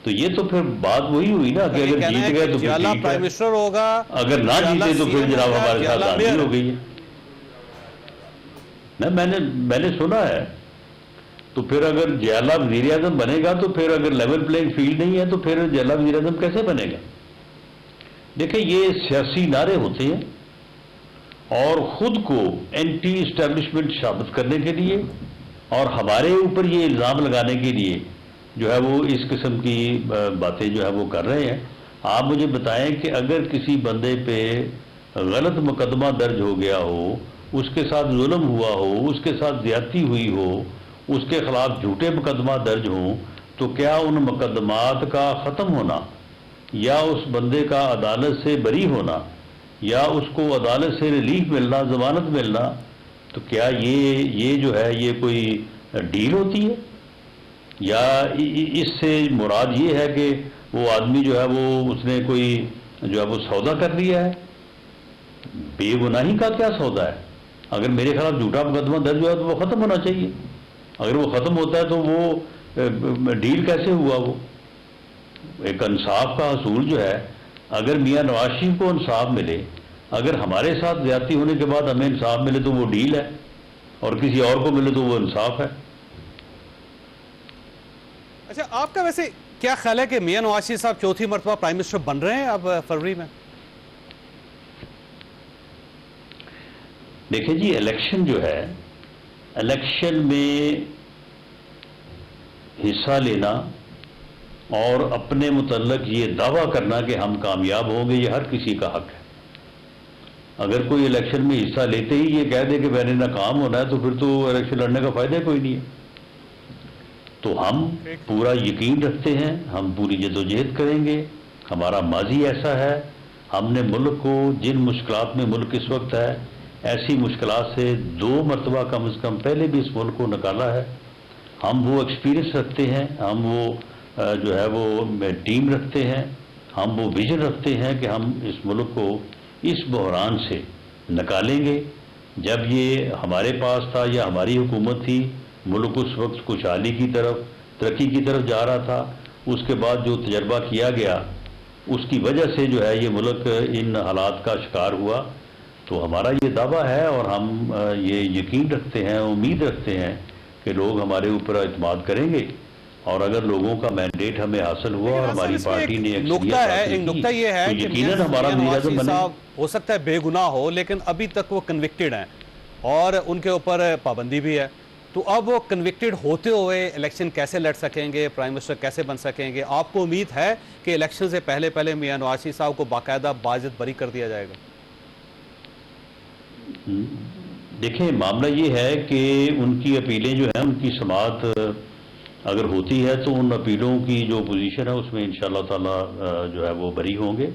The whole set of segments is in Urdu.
تو یہ تو پھر بات وہی ہوئی نا کہ اگر جیت گئے تو پھر ٹھیک پرائم ہے، منسٹر ہوگا، اگر نہ جیتے تو پھر جناب ہمارے ساتھ آدمی ہو گئی ہے. میں نے سنا ہے. تو پھر اگر جیالہ وزیر اعظم بنے گا تو پھر اگر لیول پلینگ فیلڈ نہیں ہے تو پھر جیالہ وزیر اعظم کیسے بنے گا؟ دیکھیں یہ سیاسی نعرے ہوتے ہیں اور خود کو اینٹی اسٹیبلشمنٹ ثابت کرنے کے لیے اور ہمارے اوپر یہ الزام لگانے کے لیے جو ہے وہ اس قسم کی باتیں جو ہے وہ کر رہے ہیں. آپ مجھے بتائیں کہ اگر کسی بندے پہ غلط مقدمہ درج ہو گیا ہو، اس کے ساتھ ظلم ہوا ہو، اس کے ساتھ زیادتی ہوئی ہو، اس کے خلاف جھوٹے مقدمہ درج ہوں، تو کیا ان مقدمات کا ختم ہونا یا اس بندے کا عدالت سے بری ہونا یا اس کو عدالت سے ریلیف ملنا، ضمانت ملنا، تو کیا یہ جو ہے یہ کوئی ڈیل ہوتی ہے؟ یا اس سے مراد یہ ہے کہ وہ آدمی جو ہے وہ اس نے کوئی جو ہے وہ سودا کر لیا ہے؟ بے گناہی کا کیا سودا ہے؟ اگر میرے خلاف جھوٹا مقدمہ درج ہوا ہے تو وہ ختم ہونا چاہیے. اگر وہ ختم ہوتا ہے تو وہ ڈیل کیسے ہوا؟ وہ ایک انصاف کا حصول جو ہے، اگر میاں نواز شریف کو انصاف ملے، اگر ہمارے ساتھ زیادتی ہونے کے بعد ہمیں انصاف ملے تو وہ ڈیل ہے، اور کسی اور کو ملے تو وہ انصاف ہے. اچھا، آپ کا ویسے کیا خیال ہے کہ میاں نواز شریف صاحب چوتھی مرتبہ پرائم منسٹر بن رہے ہیں اب فروری میں؟ دیکھیں جی، الیکشن جو ہے، الیکشن میں حصہ لینا اور اپنے متعلق یہ دعویٰ کرنا کہ ہم کامیاب ہوں گے، یہ ہر کسی کا حق ہے. اگر کوئی الیکشن میں حصہ لیتے ہی یہ کہہ دے کہ میں نے ناکام ہونا ہے تو پھر تو الیکشن لڑنے کا فائدہ کوئی نہیں ہے. تو ہم پورا یقین رکھتے ہیں، ہم پوری جدوجہد کریں گے. ہمارا ماضی ایسا ہے، ہم نے ملک کو جن مشکلات میں ملک اس وقت ہے، ایسی مشکلات سے 2 مرتبہ کم از کم پہلے بھی اس ملک کو نکالا ہے. ہم وہ ایکسپیرینس رکھتے ہیں، ہم وہ جو ہے وہ ٹیم رکھتے ہیں، ہم وہ ویژن رکھتے ہیں کہ ہم اس ملک کو اس بحران سے نکالیں گے. جب یہ ہمارے پاس تھا یا ہماری حکومت تھی، ملک اس وقت خوشحالی کی طرف، ترقی کی طرف جا رہا تھا. اس کے بعد جو تجربہ کیا گیا اس کی وجہ سے جو ہے یہ ملک ان حالات کا شکار ہوا. تو ہمارا یہ دعویٰ ہے اور ہم یہ یقین رکھتے ہیں، امید رکھتے ہیں کہ لوگ ہمارے اوپر اعتماد کریں گے. اور اگر لوگوں کا مینڈیٹ ہمیں حاصل ہوا اور ہماری پارٹی نے ایک نکتہ یہ ہے کہ یقیناً ہمارا نواز شریف صاحب ہو سکتا ہے بے گناہ ہو، لیکن ابھی تک وہ کنوکٹڈ ہیں اور ان کے اوپر پابندی بھی ہے. تو اب وہ کنوکٹڈ ہوتے ہوئے الیکشن کیسے لڑ سکیں گے، پرائم منسٹر کیسے بن سکیں گے؟ آپ کو امید ہے کہ الیکشن سے پہلے میاں نواز شریف صاحب کو باقاعدہ باعزت بری کر دیا جائے گا؟ دیکھیں، معاملہ یہ ہے کہ ان کی اپیلیں جو ہیں، ان کی سماعت اگر ہوتی ہے تو ان اپیلوں کی جو پوزیشن ہے اس میں انشاءاللہ تعالی جو ہے وہ بری ہوں گے.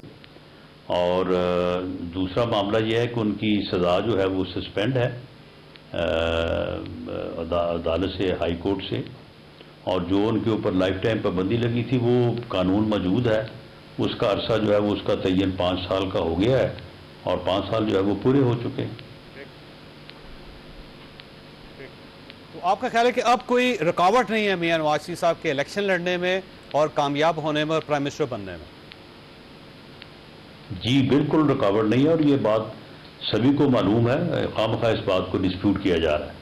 اور دوسرا معاملہ یہ ہے کہ ان کی سزا جو ہے وہ سسپینڈ ہے عدالت سے، ہائی کورٹ سے، اور جو ان کے اوپر لائف ٹائم پابندی لگی تھی وہ قانون موجود ہے. اس کا عرصہ جو ہے وہ اس کا تعین 5 سال کا ہو گیا ہے اور 5 سال جو ہے وہ پورے ہو چکے ہیں. تو آپ کا خیال ہے کہ اب کوئی رکاوٹ نہیں ہے میاں نواز شریف صاحب کے الیکشن لڑنے میں اور کامیاب ہونے میں اور پرائم منسٹر بننے میں؟ جی بالکل رکاوٹ نہیں ہے، اور یہ بات سبھی کو معلوم ہے. خواہ مخواہ اس بات کو ڈسپیوٹ کیا جا رہا ہے.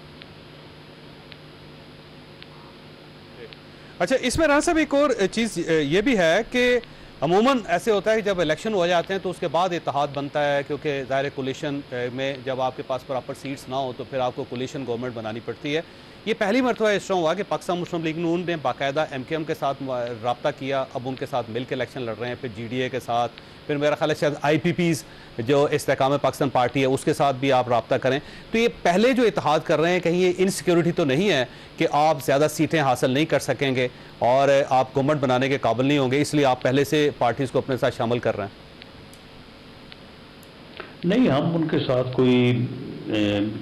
اچھا، اس میں رانا صاحب ایک اور چیز یہ بھی ہے کہ عموماً ایسے ہوتا ہے کہ جب الیکشن ہو جاتے ہیں تو اس کے بعد اتحاد بنتا ہے، کیونکہ ظاہر کولیشن میں جب آپ کے پاس پراپر سیٹس نہ ہو تو پھر آپ کو کولیشن گورنمنٹ بنانی پڑتی ہے. یہ پہلی مرتبہ اس طرح ہوا کہ پاکستان مسلم لیگ نون نے باقاعدہ ایم کے ایم کے ساتھ رابطہ کیا، اب ان کے ساتھ مل کے الیکشن لڑ رہے ہیں، پھر جی ڈی اے کے ساتھ، پھر میرا خیال ہے شاید آئی پی پیز جو استحکام پاکستان پارٹی ہے اس کے ساتھ بھی آپ رابطہ کریں. تو یہ پہلے جو اتحاد کر رہے ہیں، کہیں یہ انسیکیورٹی تو نہیں ہے کہ آپ زیادہ سیٹیں حاصل نہیں کر سکیں گے اور آپ گورنمنٹ بنانے کے قابل نہیں ہوں گے، اس لیے آپ پہلے سے پارٹیز کو اپنے ساتھ شامل کر رہے ہیں؟ نہیں، ہم ان کے ساتھ کوئی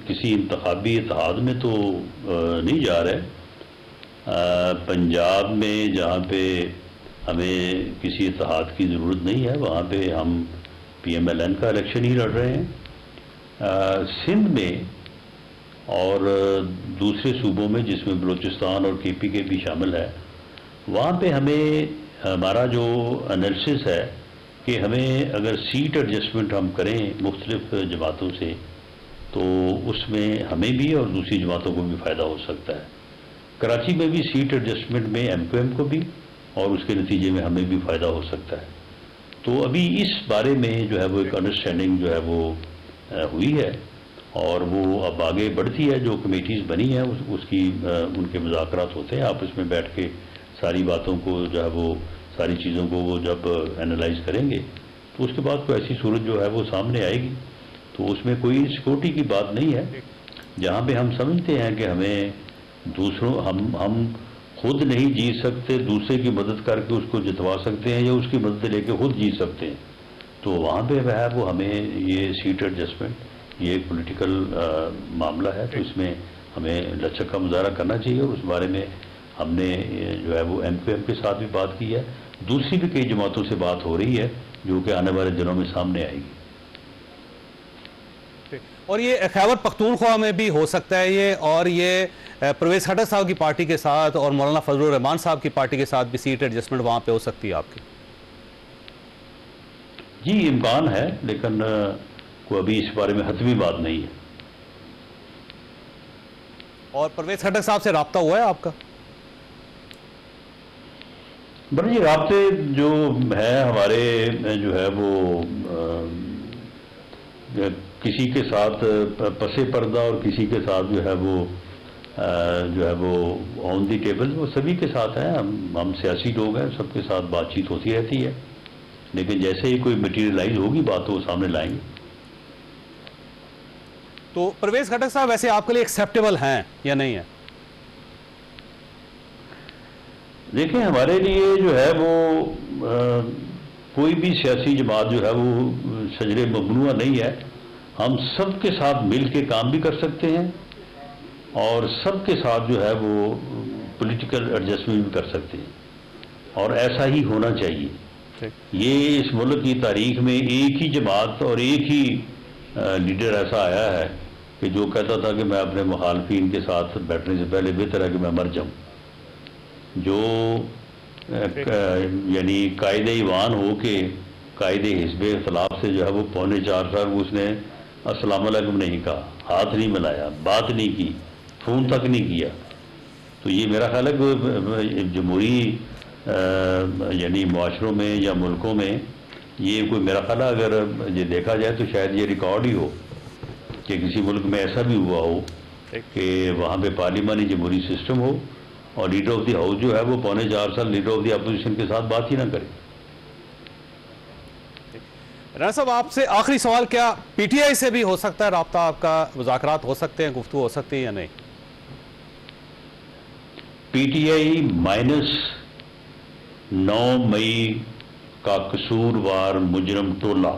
کسی انتخابی اتحاد میں تو نہیں جا رہے. پنجاب میں جہاں پہ ہمیں کسی اتحاد کی ضرورت نہیں ہے وہاں پہ ہم پی ایم ایل این کا الیکشن ہی لڑ رہے ہیں. سندھ میں اور دوسرے صوبوں میں جس میں بلوچستان اور کے پی کے بھی شامل ہے، وہاں پہ ہمیں ہمارا جو انالیسس ہے کہ ہمیں اگر سیٹ ایڈجسٹمنٹ ہم کریں مختلف جماعتوں سے تو اس میں ہمیں بھی اور دوسری جماعتوں کو بھی فائدہ ہو سکتا ہے. کراچی میں بھی سیٹ ایڈجسٹمنٹ میں ایم کیو ایم کو بھی اور اس کے نتیجے میں ہمیں بھی فائدہ ہو سکتا ہے. تو ابھی اس بارے میں جو ہے وہ ایک انڈرسٹینڈنگ جو ہے وہ ہوئی ہے اور وہ اب آگے بڑھتی ہے. جو کمیٹیز بنی ہیں اس کی ان کے مذاکرات ہوتے ہیں آپس میں بیٹھ کے ساری باتوں کو جو ہے وہ ساری چیزوں کو وہ جب انالائز کریں گے تو اس کے بعد کوئی ایسی صورت جو ہے وہ سامنے آئے گی. تو اس میں کوئی سیکورٹی کی بات نہیں ہے. جہاں پہ ہم سمجھتے ہیں کہ ہمیں دوسروں ہم خود نہیں جیت سکتے, دوسرے کی مدد کر کے اس کو جتوا سکتے ہیں یا اس کی مدد لے کے خود جیت سکتے ہیں, تو وہاں پہ وہ ہمیں یہ سیٹ ایڈجسٹمنٹ یہ ایک پولیٹیکل معاملہ ہے. تو اس میں ہمیں لچک کا مظاہرہ کرنا چاہیے اور اس بارے میں ہم نے جو ہے وہ ایم کیو ایم کے ساتھ بھی بات کی ہے. دوسری بھی کئی جماعتوں سے بات ہو رہی ہے جو کہ آنے والے دنوں میں سامنے آئے گی. اور یہ خیبر پختونخوا میں بھی ہو سکتا ہے یہ, اور یہ پرویز خٹک صاحب کی پارٹی کے ساتھ اور مولانا فضل الرحمان صاحب کی پارٹی کے ساتھ بھی سیٹ ایڈجسٹمنٹ وہاں پہ ہو سکتی ہے آپ کی؟ جی امکان ہے, لیکن کوئی ابھی اس بارے میں حتمی بات نہیں ہے. اور پرویز خٹک صاحب سے رابطہ ہوا ہے آپ کا؟ بڑے جی رابطے جو ہے ہمارے جو ہے وہ کسی کے ساتھ پس پردہ اور کسی کے ساتھ جو ہے وہ آن دی ٹیبل, وہ سبھی کے ساتھ ہیں. ہم سیاسی لوگ ہیں, سب کے ساتھ بات چیت ہوتی رہتی ہے, لیکن جیسے ہی کوئی مٹیریلائز ہوگی بات تو وہ سامنے لائیں گے. تو پرویز خٹک صاحب ویسے آپ کے لیے ایکسیپٹیبل ہیں یا نہیں ہیں؟ دیکھیں ہمارے لیے جو ہے وہ کوئی بھی سیاسی جماعت جو ہے وہ شجر ممنوع نہیں ہے. ہم سب کے ساتھ مل کے کام بھی کر سکتے ہیں اور سب کے ساتھ جو ہے وہ پولیٹیکل ایڈجسٹمنٹ بھی کر سکتے ہیں, اور ایسا ہی ہونا چاہیے. یہ اس ملک کی تاریخ میں ایک ہی جماعت اور ایک ہی لیڈر ایسا آیا ہے کہ جو کہتا تھا کہ میں اپنے مخالفین کے ساتھ بیٹھنے سے پہلے بہتر ہے کہ میں مر جاؤں. جو یعنی قائد ایوان ہو کے قائد حزب اختلاف سے جو ہے وہ 4.25 سال اس نے السلام علیکم نہیں کہا, ہاتھ نہیں ملایا, بات نہیں کی, فون تک نہیں کیا. تو یہ میرا خیال ہے کہ جمہوری یعنی معاشروں میں یا ملکوں میں یہ کوئی میرا خیال ہے اگر یہ دیکھا جائے تو شاید یہ ریکارڈ ہی ہو کہ کسی ملک میں ایسا بھی ہوا ہو کہ وہاں پہ پارلیمانی جمہوری سسٹم ہو اور لیڈر آف دی ہاؤس جو ہے وہ 4.25 سال لیڈر آف دی اپوزیشن کے ساتھ بات ہی نہ کرے. رانا صاحب آپ سے آخری سوال, کیا پی ٹی آئی سے بھی ہو سکتا ہے رابطہ, آپ کا مذاکرات ہو سکتے ہیں, گفتگو ہو سکتی ہے یا نہیں؟ پی ٹی آئی -9 مئی کا قصوروار مجرم ٹولہ